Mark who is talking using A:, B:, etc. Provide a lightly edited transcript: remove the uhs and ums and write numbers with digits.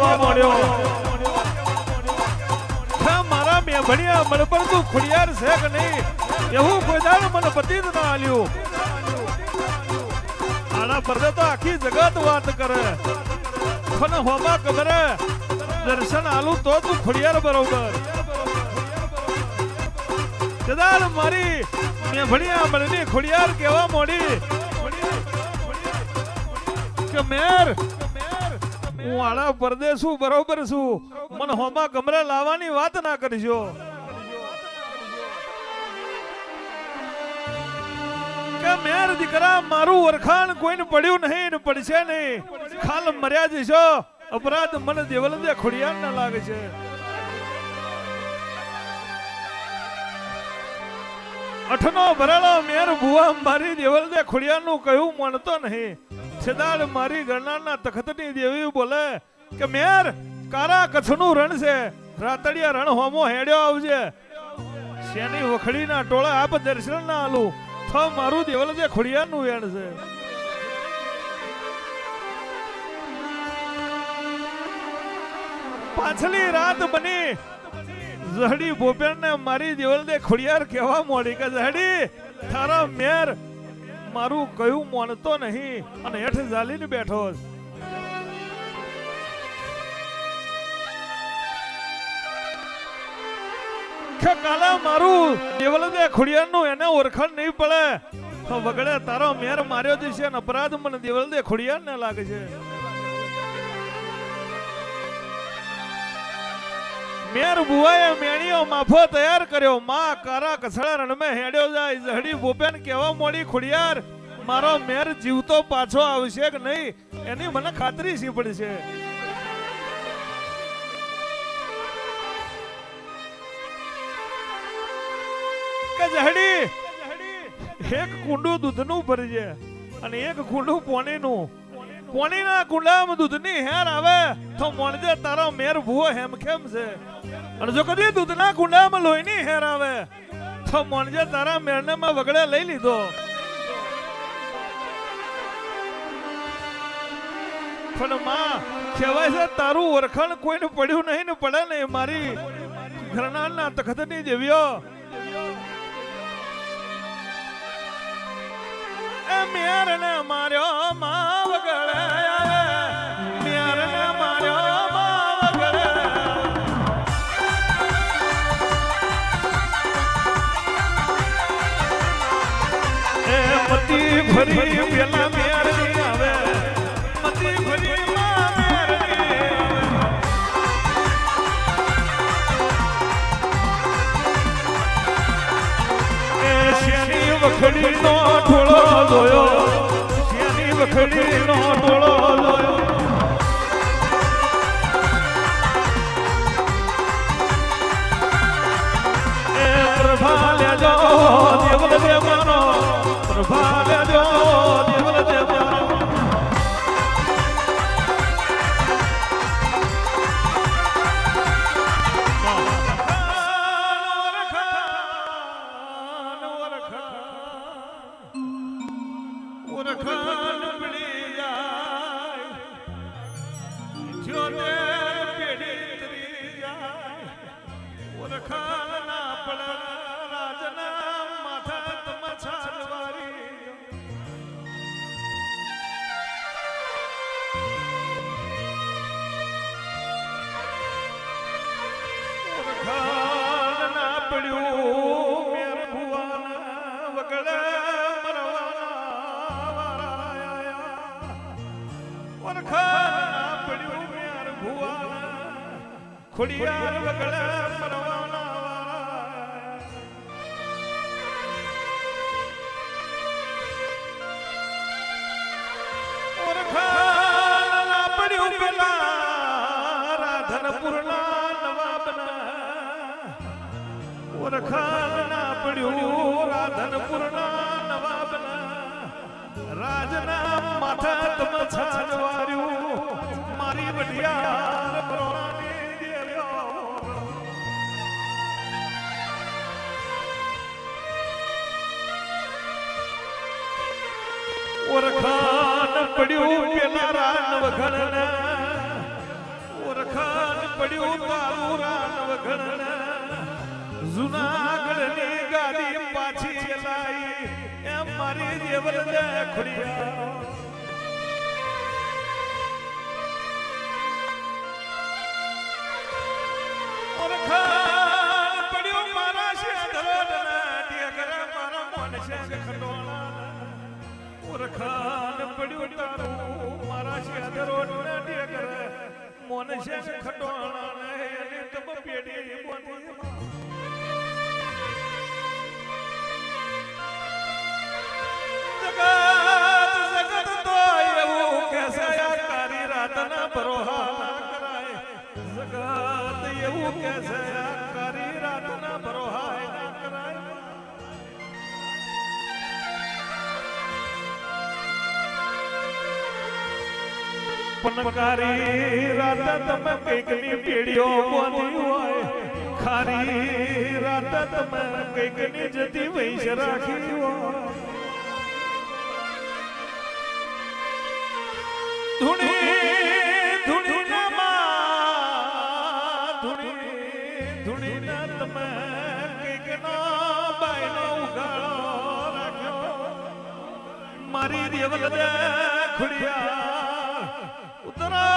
A: કહેવા માંડ્યો મારા મેં ભણ્યા મને પણ તું ખુડિયાર છે કે નહીં એવું કોઈ દાડ મને પતિ જ ના આલ્યું આના પરદે તો આખી જગત વાત કરે પણ હોમા ખબર દર્શન આલું તો તું ખુડિયાર બરોબર કદાચ મારી મેં ભણ્યા મને ખુડિયાર કહેવા માંડી કે મેર હું આડા પરદેશું બરોબર છું મને હોમા કમરે લાવવાની વાત ના કરજો કે મેર દીકરા મારું વરખાણ કોઈને પડ્યું નહીં ને પડશે નહીં ખાલ મર્યા જશો અપરાધ મને દેવલદે ખોડિયાર ના લાગે છે અઠનો ભરેલો મેર ભુવા મારી દેવલદે ખોડિયાર નું કહ્યું માનતો નહીં છેદાડ મારી ગરનારના તખતની દેવી બોલે કે મેર કારા કચ્છનું રણ છે રાતડિયા રણ હોમો હેડ્યો આવજે શેની વખડીના ટોળા આપ દર્શન ના આલું તો મારું દેવલદે ખોડિયારનું વેણ છે પાછલી રાત બની ઝહડી બોપેરને મારી દેવલદે ખોડિયાર કહેવા મોડી કે ઝહડી તારા મેર મારું કયું માનતો નહીં અને હેઠ ઝાલીને બેઠો કે કાલા મારું દેવલદે ખોડિયારનું એને ઓળખાણ નહીં પડે તો વગડે તારો મેર માર્યો છે અને અપરાધ મને દેવલદે ખોડિયાર ને લાગે છે મેર બુવાએ મેણીઓ માફો તૈયાર કર્યો માં કારા કસડા રણમે હેડ્યો જાય ઝહડી બોપેન કેવા મોડી ખોડિયાર મારો મેર જીવતો પાછો આવશે કે નહીં એની મને ખાતરી સી પડી છે કે ઝહડી એક કુંડું દૂધનું ભરજે અને એક કુંડું પોણીનું પોણીના કુંડામાં દૂધની હેર આવે તો મોણજે તારો મેર ભૂવો હેમખેમ છે અને જો કદી દૂધના કુંડામાં લોહીની હેર આવે તો મોણજે તારા મેરને માં વગડે લઈ લીધો પણ માં કહેવાય છે તારું ઓળખાણ કોઈને પડ્યું નહીં ને પડે નહીં મારી ઘરનારના તખતની દેવીઓ મેરને માર્યો માં વગડે મેરને માર્યો માં વગડે એ મતી ભરી પેલા મેરની આવે મતી ભરી માં મેરની આવે એ શેની વખડી નો ઢોળો જોયો શેની વખડી નો ઢોળો જોયો એ પ્રભા લેજો દેવલદે માનો પ્રભા લેજો દેવલદે માનો ખોડિયાર વગડે પરવાના ઓરખાન પડ્યું પેલા રાધનપુરના નવાબના ઓરખાન પડ્યું રાધનપુરના નવાબના રાજના માથા તમ છાજવાર્યું મારી વડિયાર પરવાની ઓરખાન પડ્યું પેલા રાન વખણ પડ્યું તારું રાન વગણ જુનાગઢની ગાદી પાછી લાઈ એમ મારી દેવલ દે ખુડિયા ઓરખાન પડ્યું મારા શેધરોડના ટેકર મારા મન શેખ ખટોળા ઓરખાન પડ્યું તારું મારા શેધરોડના ટેકર મન શેખ ખટોળા ને એને તબ પેડી બોની જગત તો એવું કેસે કારી રાતના બરોહા કરાય જગત એવું કેસે કારી રાતના બરોહા ના કરાય પનકારી રાત તમે કઈકની પેડીઓ બોલી હોય ખારી રાત તમે કઈકની જતી વૈશ રાખી હોય ધૂણી ના તમે કઈક ના બાયનો ઉગાડો રાખ્યો મારી દેવલ દે ખુડિયા ઉતરા